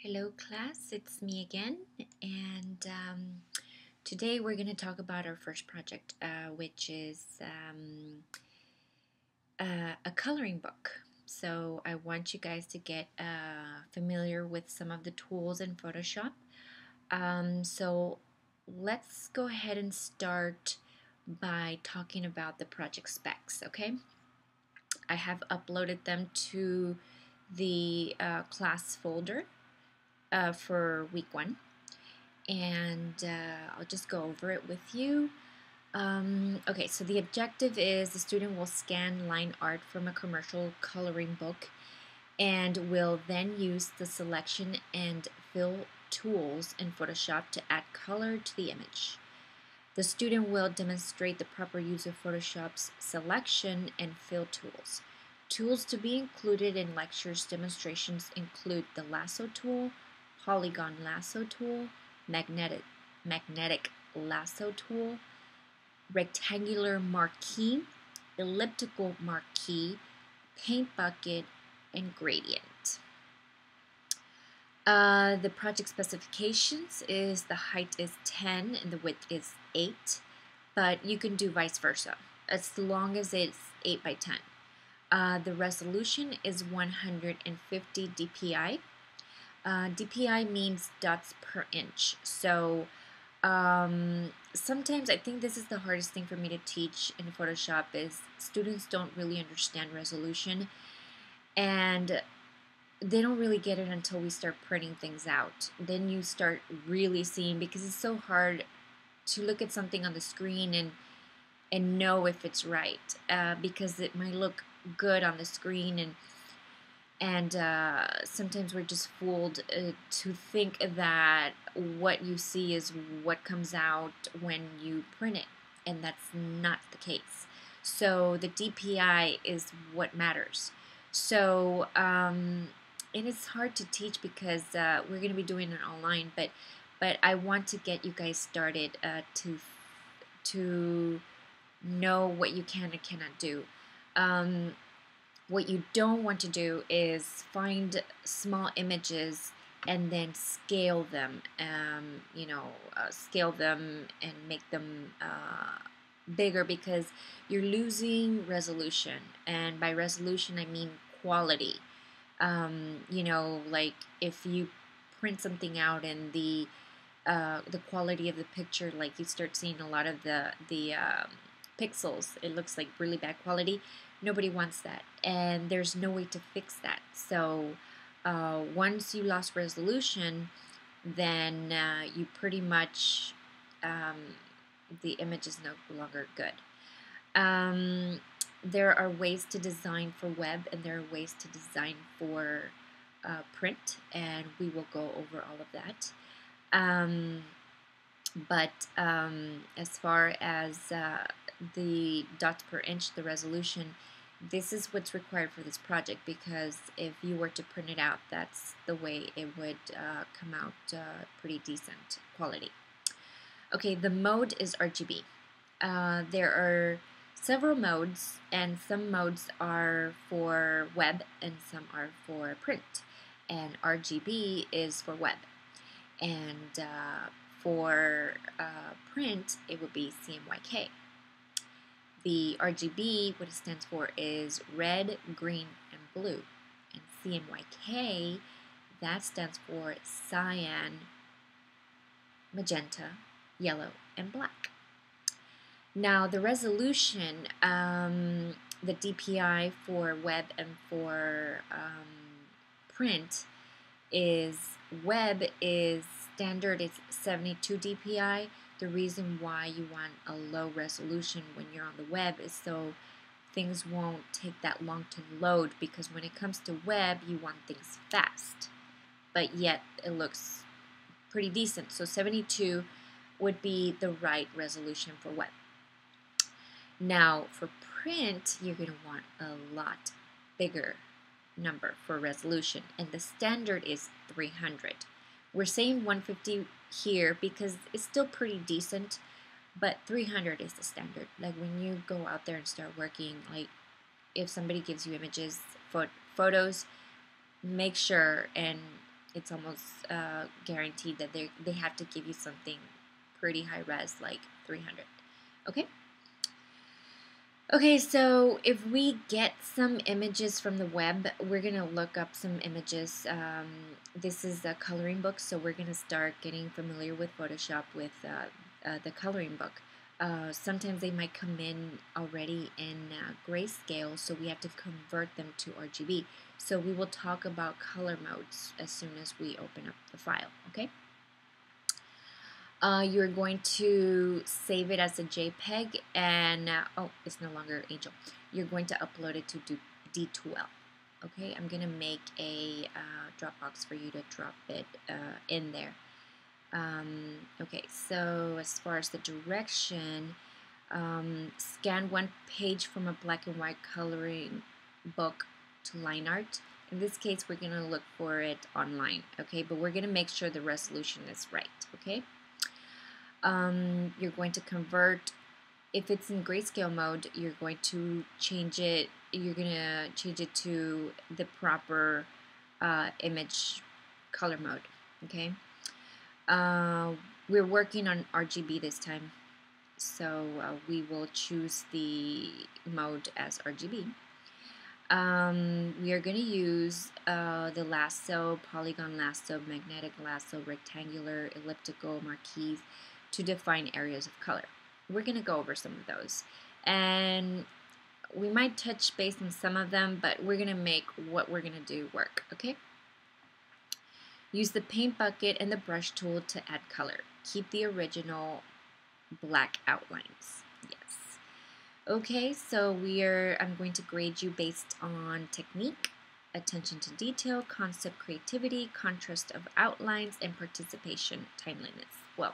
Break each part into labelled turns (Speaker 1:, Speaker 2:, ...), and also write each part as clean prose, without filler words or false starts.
Speaker 1: Hello class, it's me again, and today we're going to talk about our first project, which is a coloring book. So I want you guys to get familiar with some of the tools in Photoshop. So let's go ahead and start by talking about the project specs, okay? I have uploaded them to the class folder for week 1, and I'll just go over it with you. Okay, so the objective is the student will scan line art from a commercial coloring book and will then use the selection and fill tools in Photoshop to add color to the image. The student will demonstrate the proper use of Photoshop's selection and fill tools. Tools to be included in lectures demonstrations include the Lasso Tool, Polygon Lasso Tool, Magnetic Lasso Tool, Rectangular Marquee, Elliptical Marquee, Paint Bucket, and Gradient. The project specifications is the height is 10 and the width is 8, but you can do vice versa as long as it's 8 by 10. The resolution is 150 dpi. DPI means dots per inch. So sometimes I think this is the hardest thing for me to teach in Photoshop is students don't really understand resolution, and they don't really get it until we start printing things out. Then you start really seeing, because it's so hard to look at something on the screen and know if it's right, because it might look good on the screen, and sometimes we're just fooled to think that what you see is what comes out when you print it, and that's not the case. So the DPI is what matters. So and it's hard to teach because we're going to be doing it online, but I want to get you guys started to know what you can and cannot do. What you don't want to do is find small images and then scale them, scale them and make them bigger, because you're losing resolution. And by resolution, I mean quality. Like if you print something out and the quality of the picture, like you start seeing a lot of the pixels, it looks like really bad quality. Nobody wants that, and there's no way to fix that. So once you lost resolution, then you pretty much the image is no longer good. There are ways to design for web, and there are ways to design for print, and we will go over all of that. As far as the dots per inch, the resolution, this is what's required for this project, because if you were to print it out, that's the way it would come out pretty decent quality. Okay, the mode is RGB. There are several modes, and some modes are for web and some are for print. And RGB is for web. And for print, it would be CMYK. The RGB, what it stands for is red, green, and blue. And CMYK, that stands for cyan, magenta, yellow, and black. Now the resolution, the DPI for web and for print is, web is standard, it's 72 DPI. The reason why you want a low resolution when you're on the web is so things won't take that long to load, because when it comes to web, you want things fast, but yet it looks pretty decent. So 72 would be the right resolution for web. Now for print, you're going to want a lot bigger number for resolution, and the standard is 300. We're saying 150 here because it's still pretty decent, but 300 is the standard. Like when you go out there and start working, like if somebody gives you images, photos, make sure and it's almost guaranteed that they have to give you something pretty high res, like 300. Okay. Okay, so if we get some images from the web, we're gonna look up some images. This is a coloring book, so we're gonna start getting familiar with Photoshop with the coloring book. Sometimes they might come in already in grayscale, so we have to convert them to RGB. So we will talk about color modes as soon as we open up the file, okay? You're going to save it as a JPEG, and oh, it's no longer Angel. You're going to upload it to D2L. Okay, I'm gonna make a Dropbox for you to drop it in there. Okay, so as far as the direction, scan one page from a black and white coloring book to line art. In this case, we're gonna look for it online. Okay, but we're gonna make sure the resolution is right. Okay. You're going to convert, if it's in grayscale mode, you're going to change it, you're going to change it to the proper image color mode, okay? We're working on RGB this time, so we will choose the mode as RGB. We are going to use the lasso, polygon lasso, magnetic lasso, rectangular, elliptical, marquees, to define areas of color. We're going to go over some of those, and we might touch base on some of them, but we're going to make what we're going to do work, okay? Use the paint bucket and the brush tool to add color. Keep the original black outlines. Yes. Okay, so I'm going to grade you based on technique, attention to detail, concept creativity, contrast of outlines, and participation timeliness. Well,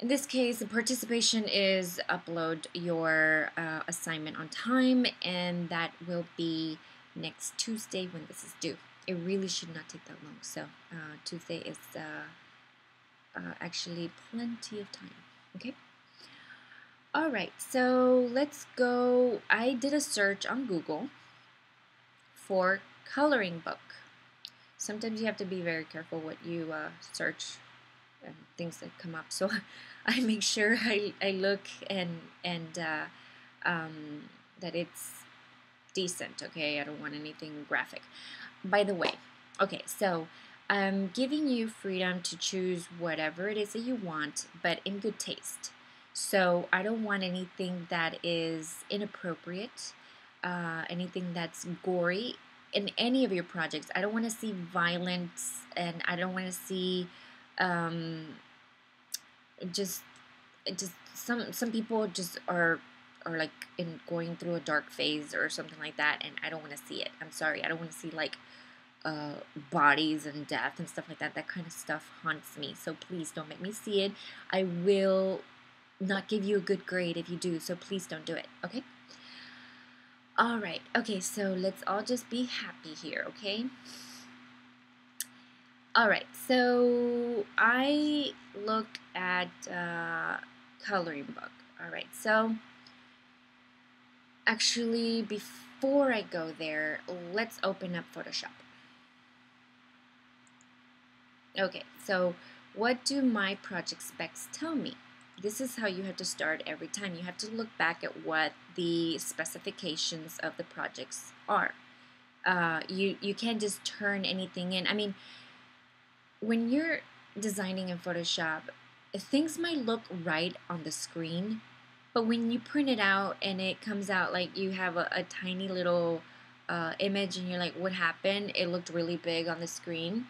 Speaker 1: in this case, the participation is upload your assignment on time, and that will be next Tuesday when this is due. It really should not take that long, so Tuesday is actually plenty of time, okay? All right, so let's go. I did a search on Google for coloring book. Sometimes you have to be very careful what you search and things that come up. So I make sure I look and that it's decent. Okay, I don't want anything graphic. By the way, okay, so I'm giving you freedom to choose whatever it is that you want, but in good taste. So I don't want anything that is inappropriate, anything that's gory in any of your projects. I don't want to see violence, and I don't want to see just some people just are like in going through a dark phase or something like that, and I don't want to see it. I'm sorry, I don't want to see like bodies and death and stuff like that. That kind of stuff haunts me. So please don't make me see it. I will not give you a good grade if you do. So please don't do it. Okay. All right. Okay. So let's all just be happy here. Okay. All right, so I looked at coloring book. All right, so actually before I go there, let's open up Photoshop. Okay, so what do my project specs tell me? This is how you have to start every time. You have to look back at what the specifications of the projects are. You can't just turn anything in. I mean, when you're designing in Photoshop, things might look right on the screen, but when you print it out and it comes out like you have a tiny little image and you're like, what happened? It looked really big on the screen.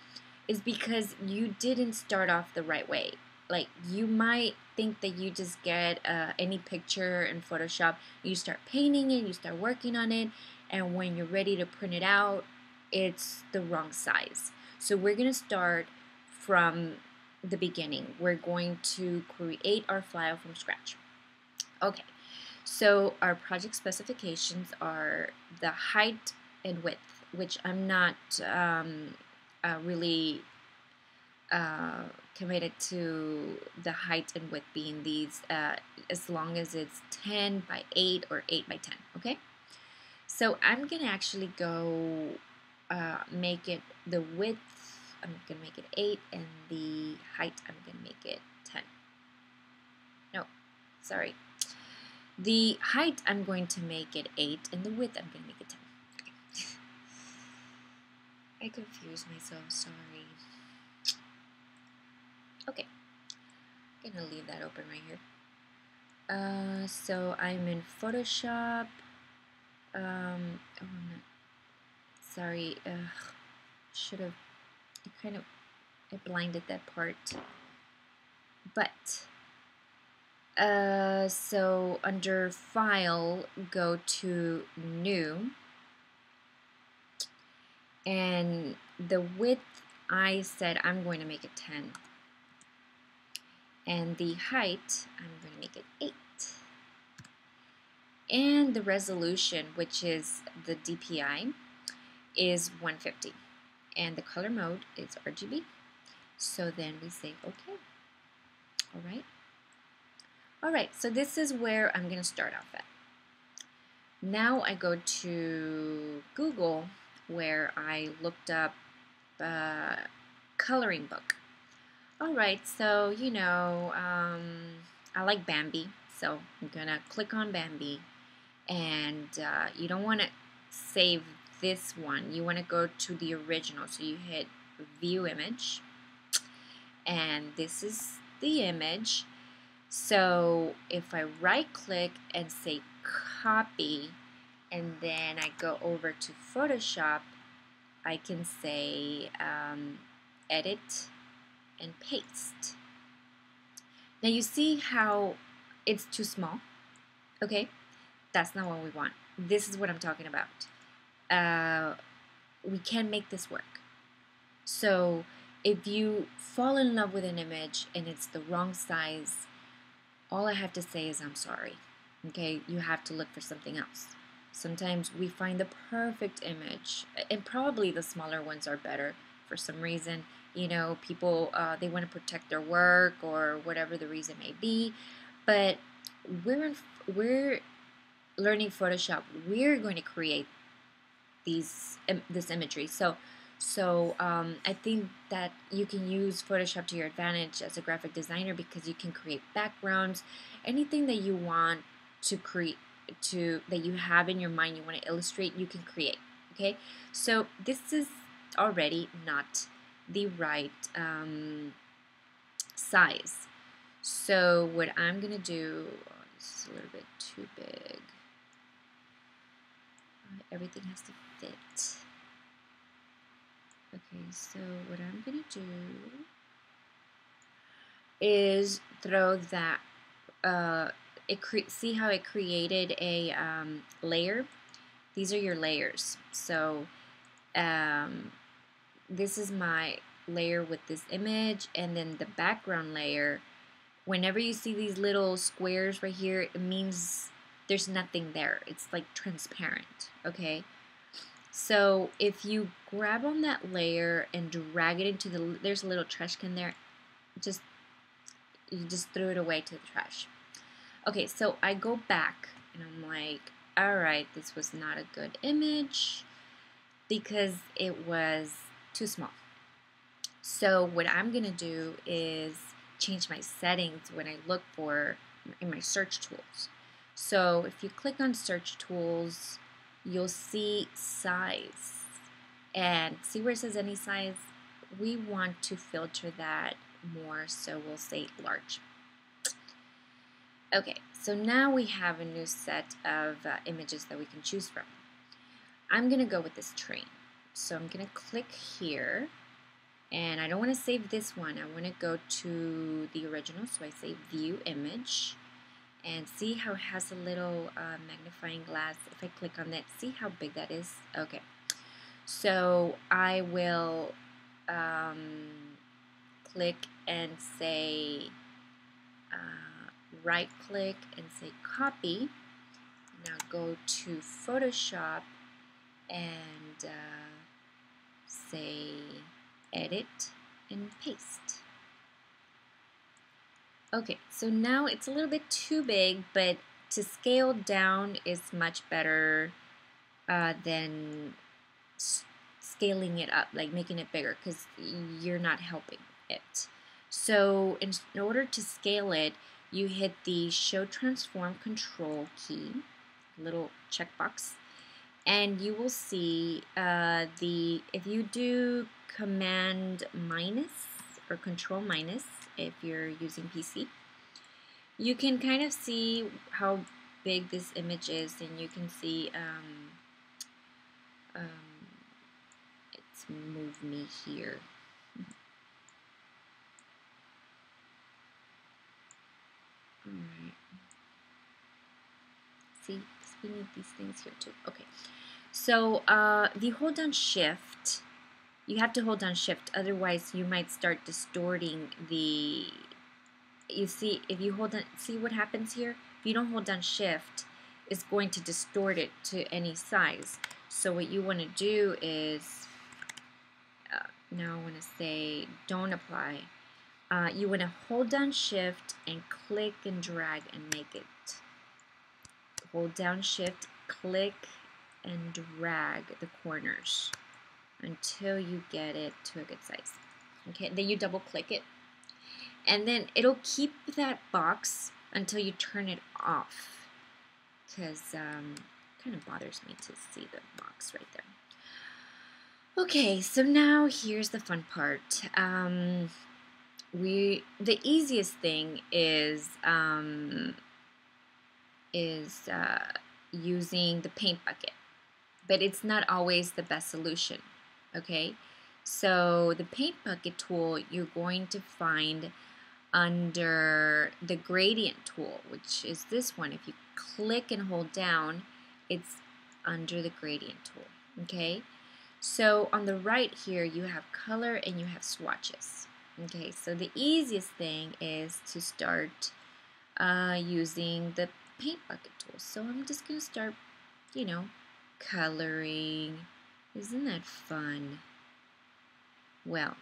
Speaker 1: Is because you didn't start off the right way. Like, you might think that you just get any picture in Photoshop, you start painting it, you start working on it, and when you're ready to print it out, it's the wrong size. So we're going to start from the beginning. We're going to create our file from scratch. Okay, so our project specifications are the height and width, which I'm not really committed to the height and width being these, as long as it's 10 by 8 or 8 by 10, okay? So I'm going to actually go make it the width, I'm going to make it 8, and the height, I'm going to make it 10. No, sorry. The height, I'm going to make it 8, and the width, I'm going to make it 10. Okay. I confused myself, sorry. Okay, I'm going to leave that open right here. So I'm in Photoshop. Oh, I'm not, sorry, should have, I blinded that part. But, so under File, go to New, and the width, I said I'm going to make it 10. And the height, I'm going to make it 8. And the resolution, which is the DPI, is 150. And the color mode is RGB. So then we say OK. Alright, so this is where I'm going to start off at. Now I go to Google, where I looked up coloring book. Alright, so you know, I like Bambi, so I'm gonna click on Bambi, and you don't want to save this one, you want to go to the original, so you hit View Image, and this is the image. So if I right click and say copy, and then I go over to Photoshop, I can say edit and paste. Now you see how it's too small? Okay, that's not what we want. This is what I'm talking about. We can make this work. So if you fall in love with an image and it's the wrong size, all I have to say is I'm sorry. Okay, you have to look for something else. Sometimes we find the perfect image, and probably the smaller ones are better for some reason. You know, people, they want to protect their work or whatever the reason may be. But we're learning Photoshop. We're going to create this imagery. So I think that you can use Photoshop to your advantage as a graphic designer, because you can create backgrounds, anything that you want to create, that you have in your mind, you want to illustrate, you can create. Okay, so this is already not the right size. So what I'm gonna do, this is a little bit too big. Everything has to fit. Okay, so what I'm gonna do is throw that. See how it created a layer? These are your layers. So this is my layer with this image, and then the background layer. Whenever you see these little squares right here, it means there's nothing there. It's like transparent, okay? So if you grab on that layer and drag it into there's a little trash can there, you just threw it away to the trash. Okay, so I go back and I'm like, alright, this was not a good image because it was too small. So what I'm gonna do is change my settings when I look for in my search tools. So if you click on search tools, you'll see size, and see where it says any size? We want to filter that more, so we'll say large. Okay, so now we have a new set of images that we can choose from. I'm gonna go with this train. So I'm gonna click here, and I don't want to save this one. I want to go to the original, so I say View Image, and see how it has a little magnifying glass. If I click on that, see how big that is? Okay, so I will click and say right click and say copy. Now go to Photoshop and say edit and paste. Okay, so now it's a little bit too big, but to scale down is much better than scaling it up, like making it bigger, because you're not helping it. So in order to scale it, you hit the Show Transform Control key, little checkbox, and you will see if you do Command minus or Control minus if you're using PC, you can kind of see how big this image is, and you can see it's Move Me here. Alright. See, we need these things here too. Okay. So if you hold down Shift, you have to hold down Shift, otherwise you might start distorting the, you see, if you hold down, see what happens here? If you don't hold down Shift, it's going to distort it to any size. So what you want to do is, now I want to say don't apply. You want to hold down Shift and click and drag and make it. Hold down Shift, click and drag the corners until you get it to a good size. Okay, then you double click it, and then it'll keep that box until you turn it off, because kind of bothers me to see the box right there. Okay, so now here's the fun part. The easiest thing is using the paint bucket, but it's not always the best solution. Okay, so the paint bucket tool you're going to find under the gradient tool, which is this one. If you click and hold down, it's under the gradient tool. Okay, so on the right here you have color and you have swatches. Okay, so the easiest thing is to start using the paint bucket tool. So I'm just going to start, you know, coloring. Isn't that fun? Well,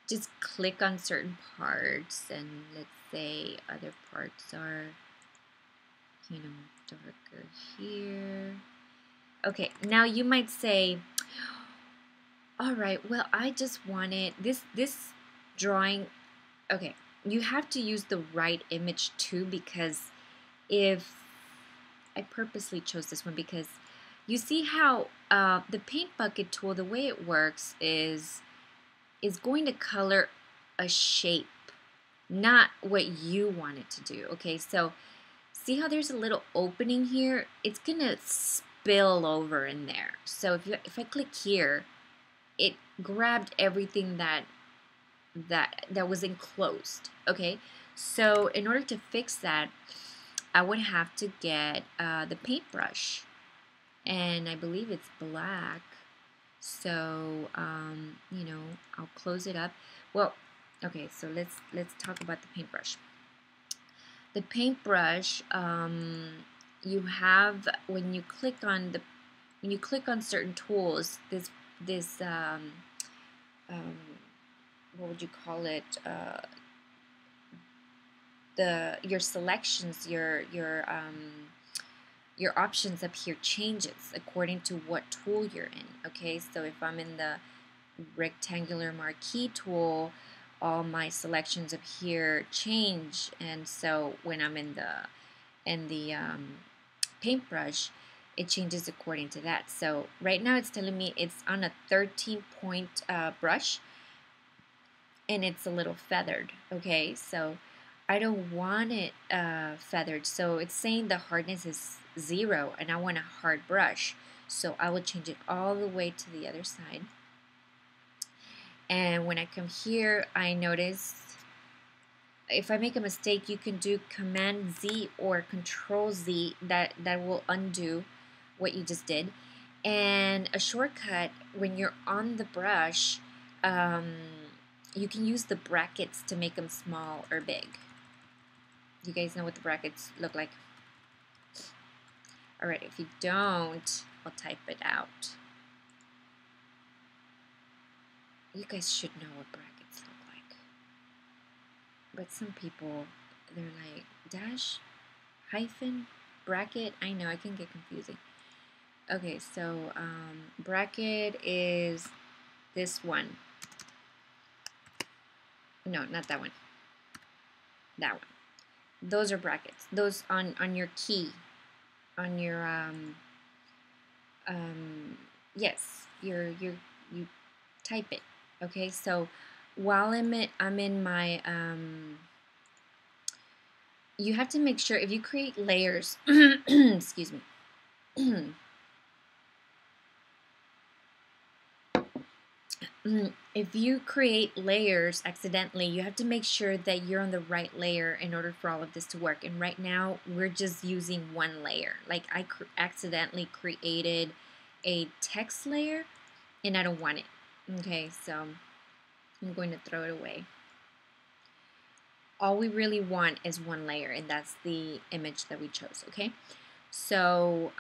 Speaker 1: just click on certain parts, and let's say other parts are, you know, darker here. Okay, now you might say, all right, well, I just wanted this drawing. Okay, you have to use the right image too, because if I purposely chose this one, because you see how the paint bucket tool, the way it works is going to color a shape, not what you want it to do. Okay, so see how there's a little opening here? It's gonna spill over in there. So if I click here, it grabbed everything that was enclosed. Okay, so in order to fix that, I would have to get the paintbrush, and I believe it's black. So you know, I'll close it up. Well, okay, so let's talk about the paintbrush. The paintbrush, you have, when you click on certain tools, this what would you call it? Your selections, your options up here changes according to what tool you're in. Okay, so if I'm in the rectangular marquee tool, all my selections up here change, and so when I'm in the paintbrush, it changes according to that. So right now it's telling me it's on a 13-point brush, and it's a little feathered. Okay, so I don't want it feathered, so it's saying the hardness is 0, and I want a hard brush, so I will change it all the way to the other side. And when I come here, I notice if I make a mistake, you can do Command Z or Control Z. That will undo what you just did. And a shortcut, when you're on the brush, you can use the brackets to make them small or big. You guys know what the brackets look like? Alright, if you don't, I'll type it out. You guys should know what brackets look like. But some people, they're like, dash, hyphen, bracket. I know, it can get confusing. Okay, so bracket is this one. No, not that one. That one. Those are brackets. Those on your key, on your yes, you type it. Okay, so while I'm in my you have to make sure if you create layers. Excuse me. If you create layers accidentally, you have to make sure that you're on the right layer in order for all of this to work. And right now, we're just using one layer. Like I accidentally created a text layer, and I don't want it. Okay, so I'm going to throw it away. All we really want is one layer, and that's the image that we chose. Okay, so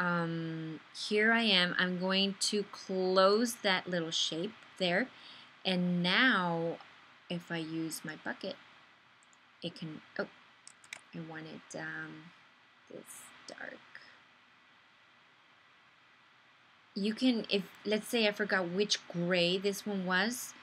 Speaker 1: here I am. I'm going to close that little shape there. And now, if I use my bucket, it can, oh, I want it this dark. You can, if, let's say I forgot which gray this one was,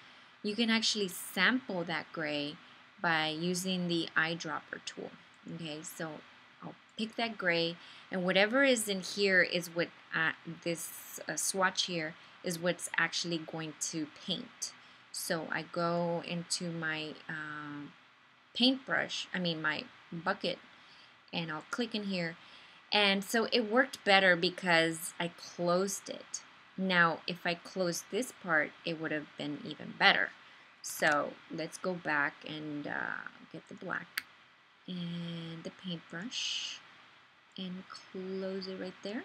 Speaker 1: you can actually sample that gray by using the eyedropper tool. Okay, so I'll pick that gray, and whatever is in here is what this swatch here is what's actually going to paint. So I go into my paintbrush, my bucket, and I'll click in here. And so it worked better because I closed it. Now, if I closed this part, it would have been even better. So let's go back and get the black and the paintbrush and close it right there.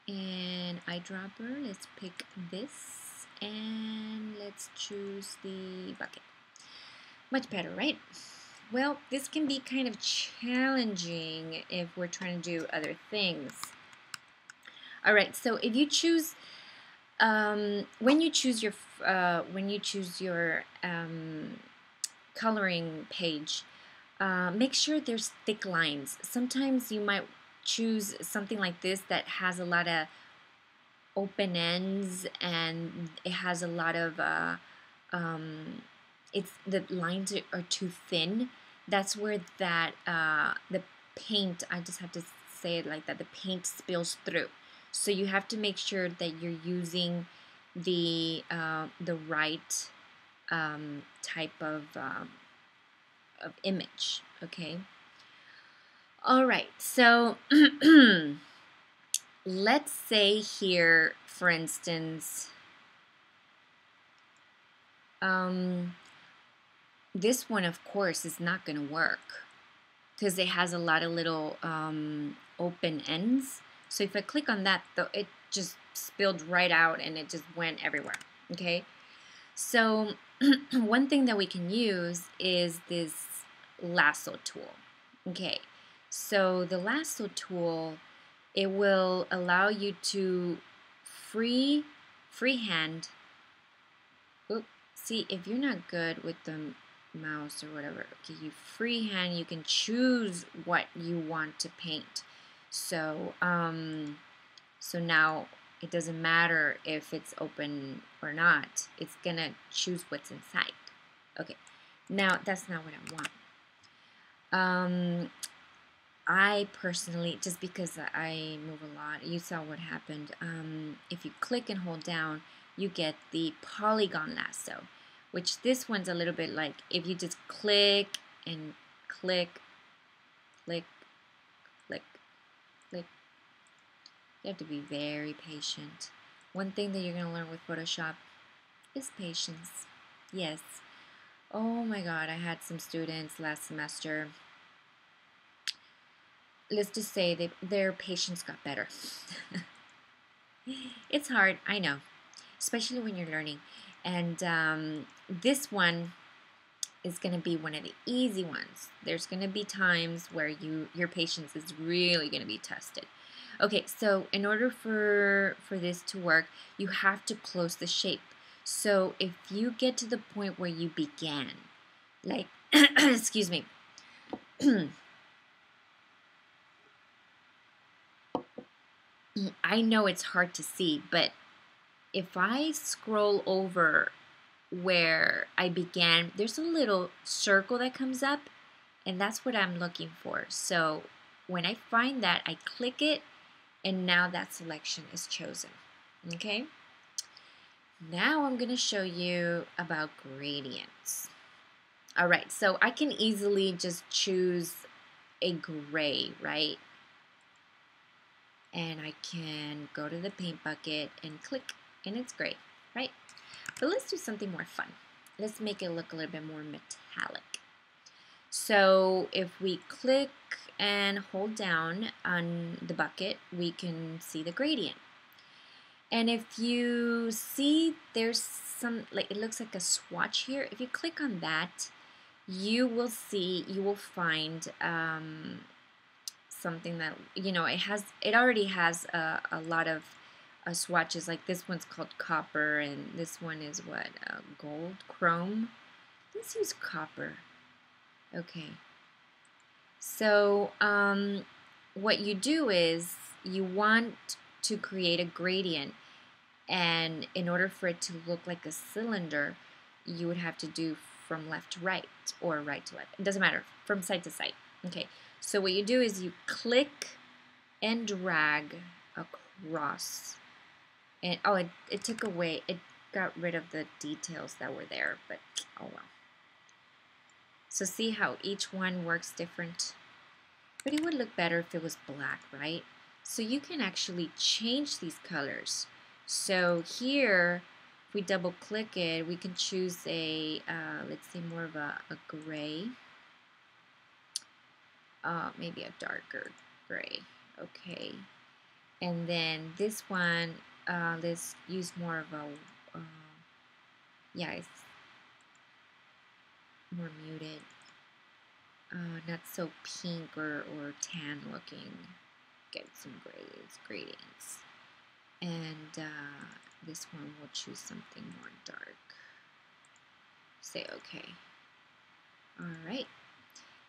Speaker 1: And eyedropper, let's pick this and let's choose the bucket. Much better, right? Well, this can be kind of challenging if we're trying to do other things. All right, so if you choose, when you choose your coloring page, make sure there's thick lines. Sometimes you might choose something like this that has a lot of open ends and it has a lot of the lines are too thin. That's where that the paint, I just have to say it like that, the paint spills through. So you have to make sure that you're using the right type of image. Okay. All right. So let's say here, for instance, this one, of course, is not going to work because it has a lot of little open ends. So if I click on that, though, it just spilled right out and it just went everywhere. Okay. So one thing that we can use is this Lasso Tool. Okay. So the Lasso Tool, it will allow you to freehand. Oops. See, if you're not good with the mouse or whatever, okay, you freehand, you can choose what you want to paint. So so now it doesn't matter if it's open or not, it's gonna choose what's inside. Okay, now that's not what I want. I personally, just because I move a lot, you saw what happened. If you click and hold down, you get the polygon lasso, which this one's a little bit like if you just click and click, click, click, click. You have to be very patient. One thing that you're going to learn with Photoshop is patience. Yes. Oh my God, I had some students last semester. Let's just say their patience got better. It's hard, I know, especially when you're learning. And this one is going to be one of the easy ones. There's going to be times where your patience is really going to be tested. Okay, so in order for this to work, you have to close the shape. So if you get to the point where you began, like, excuse me, I know it's hard to see, but if I scroll over where I began, there's a little circle that comes up, and that's what I'm looking for. So when I find that, I click it, and now that selection is chosen. Okay? Now I'm going to show you about gradients. All right, so I can easily just choose a gray, right? And I can go to the paint bucket and click, and it's gray, right? But let's do something more fun. Let's make it look a little bit more metallic. So if we click and hold down on the bucket, we can see the gradient. And if you see there's some, like it looks like a swatch here, if you click on that, you will find something that, it already has a lot of swatches. Like this one's called copper, and this one is what, gold, chrome. Let's use copper. Okay. So what you do is you want to create a gradient, and in order for it to look like a cylinder, you would have to do from left to right or right to left. It doesn't matter, from side to side. Okay, so what you do is you click and drag across. And oh, it took away, it got rid of the details that were there, but oh well. So see how each one works different? But it would look better if it was black, right? So you can actually change these colors. So here, if we double click it, we can choose a, let's say more of a gray. Maybe a darker gray. Okay. And then this one, let's use more of a, yeah, it's more muted. Not so pink or tan looking. Get some gradients. And this one we'll choose something more dark. Say okay. Alright.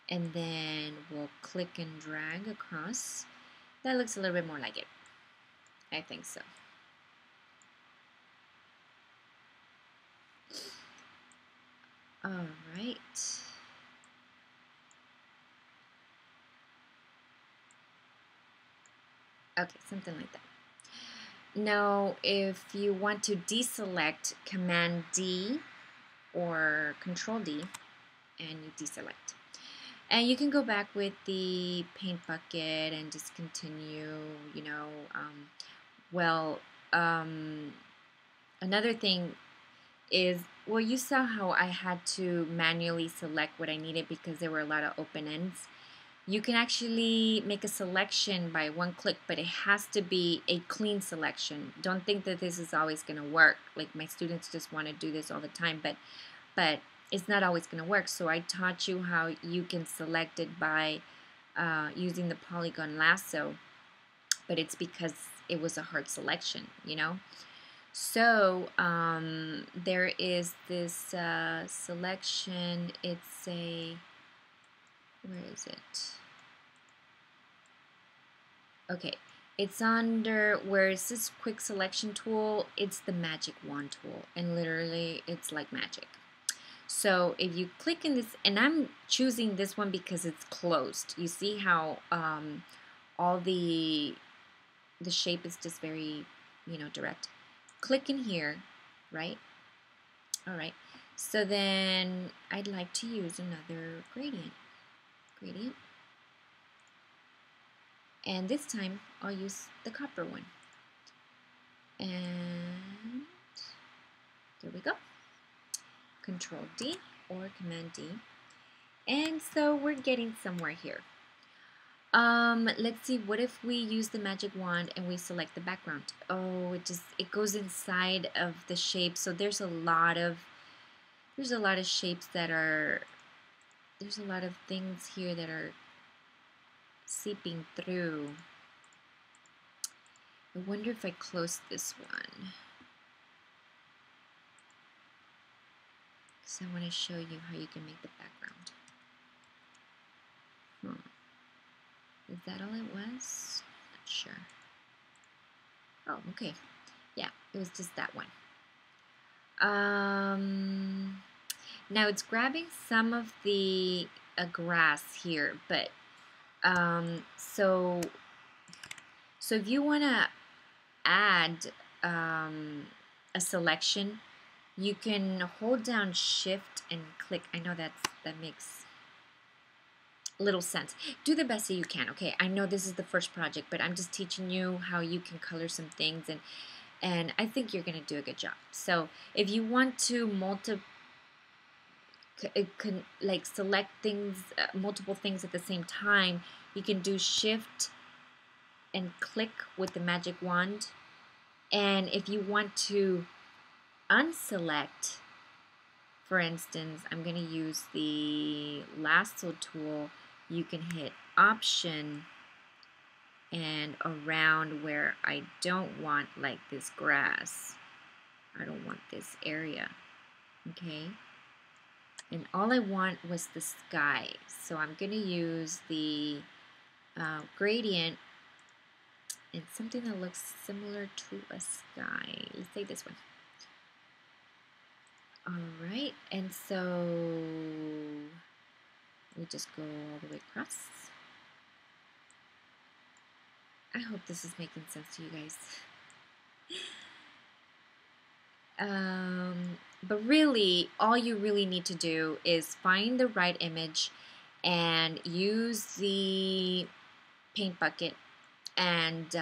Speaker 1: And then we'll click and drag across. That looks a little bit more like it. I think so. Alright. Okay, something like that. Now, if you want to deselect, Command D or Control D, and you deselect. And you can go back with the paint bucket and just continue, another thing is, well, you saw how I had to manually select what I needed because there were a lot of open ends. You can actually make a selection by one click, but it has to be a clean selection. Don't think that this is always going to work. Like my students just want to do this all the time, but it's not always going to work. So I taught you how you can select it by using the polygon lasso, but it's because it was a hard selection, So there is this selection. It's a, where is it? Okay, it's under where it says quick selection tool. It's the magic wand tool, and literally it's like magic. So if you click in this, and I'm choosing this one because it's closed. You see how all the shape is just very, direct. Click in here, right? All right. So then I'd like to use another gradient. And this time I'll use the copper one. And there we go. Control D or Command D. And so we're getting somewhere here. Let's see, what if we use the magic wand and we select the background? Oh, it goes inside of the shape. So there's a lot of shapes that are, there's a lot of things here that are seeping through. I wonder if I close this one. Because I want to show you how you can make the background. Is that all it was? Not sure. Oh, okay. Yeah, it was just that one. Now it's grabbing some of the grass here, but so if you want to add a selection, you can hold down Shift and click. I know that makes little sense. Do the best that you can, okay? I know this is the first project, but I'm just teaching you how you can color some things, and I think you're gonna do a good job. So if you want to like select things, multiple things at the same time, you can do Shift and click with the magic wand. And if you want to unselect, for instance, I'm going to use the Lasso Tool. You can hit Option, and around where I don't want, like this grass, I don't want this area, okay? And all I want was the sky. So I'm going to use the gradient and something that looks similar to a sky. Let's say this one. All right, and so we just go all the way across. I hope this is making sense to you guys. But really, all you really need to do is find the right image and use the paint bucket. And,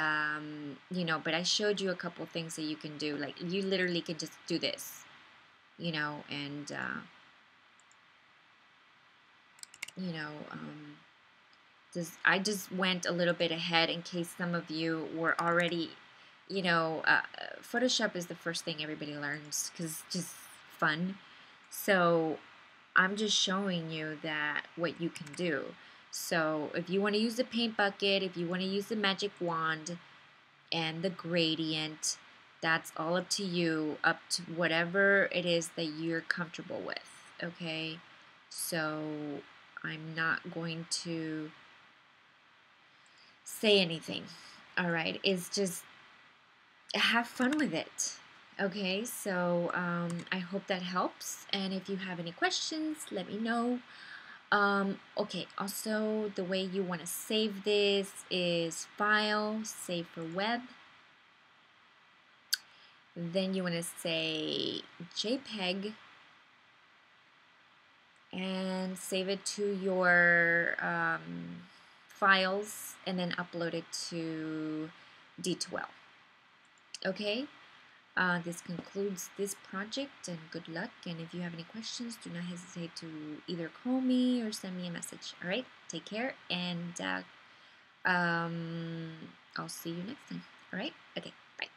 Speaker 1: you know, but I showed you a couple things that you can do. Like, you literally can just do this, you know, and, you know, I just went a little bit ahead in case some of you were already, you know, Photoshop is the first thing everybody learns because it's just fun. So I'm just showing you that what you can do. So if you want to use the paint bucket, if you want to use the magic wand and the gradient, that's all up to you, up to whatever it is that you're comfortable with, okay? So I'm not going to say anything, all right? It's just have fun with it, okay? So I hope that helps, and if you have any questions, let me know. Okay, also the way you want to save this is File, Save for Web. Then you want to say JPEG and save it to your files and then upload it to D2L. Okay, this concludes this project and good luck. And if you have any questions, do not hesitate to either call me or send me a message. All right, take care, and I'll see you next time. All right, okay, bye.